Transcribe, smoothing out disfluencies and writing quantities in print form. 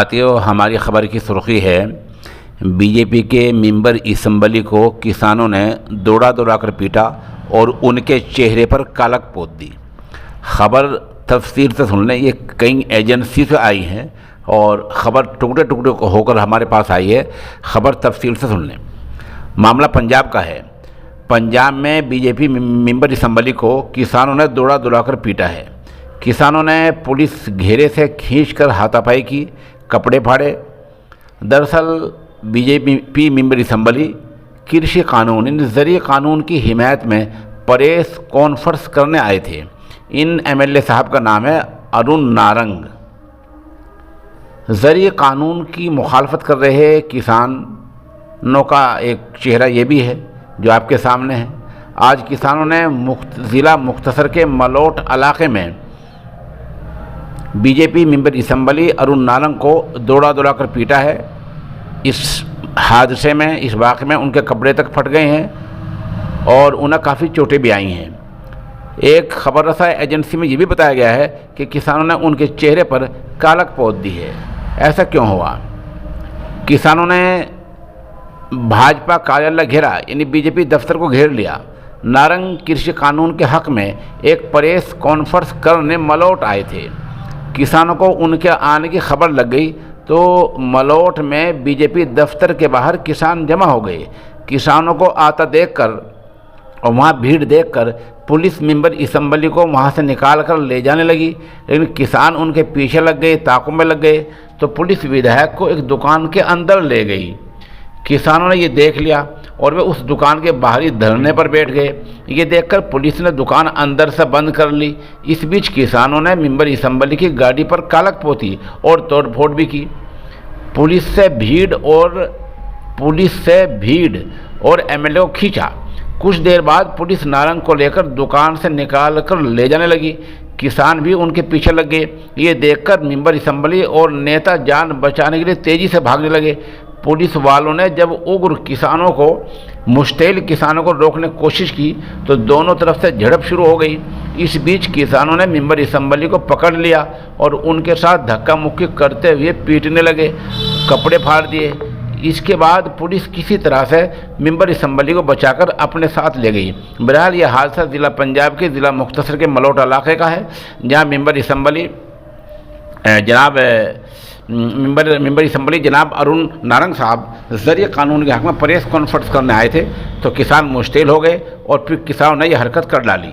साथियों, हमारी खबर की सुर्खी है बीजेपी के मेंबर असम्बली को किसानों ने दौड़ा दौड़ा कर पीटा और उनके चेहरे पर कालक पोत दी। खबर तफसील से सुन लें, ये कई एजेंसी से आई है और ख़बर टुकड़े टुकड़े होकर हमारे पास आई है। खबर तफसील से सुन लें। मामला पंजाब का है। पंजाब में बीजेपी मेंबर असम्बली को किसानों ने दौड़ा दौड़ा कर पीटा है। किसानों ने पुलिस घेरे से खींचकर हाथापाई की, कपड़े फाड़े। दरअसल बीजेपी मेंबर असम्बली कृषि कानून इन ज़रिए कानून की हिमायत में प्रेस कॉन्फ्रेंस करने आए थे। इन एमएलए साहब का नाम है अरुण नारंग। ज़रिए कानून की मुखालफत कर रहे किसानों का एक चेहरा ये भी है जो आपके सामने है। आज किसानों ने ज़िला मुख्तसर के मलोट इलाके में BJP member assembly Arun Narang को दौड़ा दौड़ा कर पीटा है। इस हादसे में, इस वाक़े में उनके कपड़े तक फट गए हैं और उन्हें काफ़ी चोटें भी आई हैं। एक खबर रसा एजेंसी में ये भी बताया गया है कि किसानों ने उनके चेहरे पर कालक पोत दी है। ऐसा क्यों हुआ? किसानों ने भाजपा कार्यालय घेरा, यानी बीजेपी दफ्तर को घेर लिया। नारंग कृषि कानून के हक़ में एक प्रेस कॉन्फ्रेंस करने मलोट आए थे। किसानों को उनके आने की खबर लग गई तो मलोट में बीजेपी दफ्तर के बाहर किसान जमा हो गए। किसानों को आता देखकर और वहाँ भीड़ देखकर पुलिस मेंबर असम्बली को वहाँ से निकाल कर ले जाने लगी, लेकिन किसान उनके पीछे लग गए, ताकों में लग गए। तो पुलिस विधायक को एक दुकान के अंदर ले गई। किसानों ने ये देख लिया और वे उस दुकान के बाहरी धरने पर बैठ गए। ये देखकर पुलिस ने दुकान अंदर से बंद कर ली। इस बीच किसानों ने मेंबर असम्बली की गाड़ी पर कालक पोती और तोड़फोड़ भी की। पुलिस से भीड़ और एमएलए को खींचा। कुछ देर बाद पुलिस नारंग को लेकर दुकान से निकाल कर ले जाने लगी। किसान भी उनके पीछे लग गए। ये देखकर मेंबर असम्बली और नेता जान बचाने के लिए तेज़ी से भागने लगे। पुलिस वालों ने जब उग्र किसानों को मुश्तिल किसानों को रोकने की कोशिश की तो दोनों तरफ से झड़प शुरू हो गई। इस बीच किसानों ने मेंबर असम्बली को पकड़ लिया और उनके साथ धक्का मुक्की करते हुए पीटने लगे, कपड़े फाड़ दिए। इसके बाद पुलिस किसी तरह से मेंबर असम्बली को बचाकर अपने साथ ले गई। बहरहाल यह हादसा ज़िला पंजाब के ज़िला मुख्तसर के मलोट इलाके का है, जहाँ मेंबर असम्बली जनाब अरुण नारंग साहब ज़रिए कानून के हक़ में प्रेस कॉन्फ्रेंस करने आए थे तो किसान मुश्तिल हो गए और फिर किसानों ने यह हरकत कर डाली।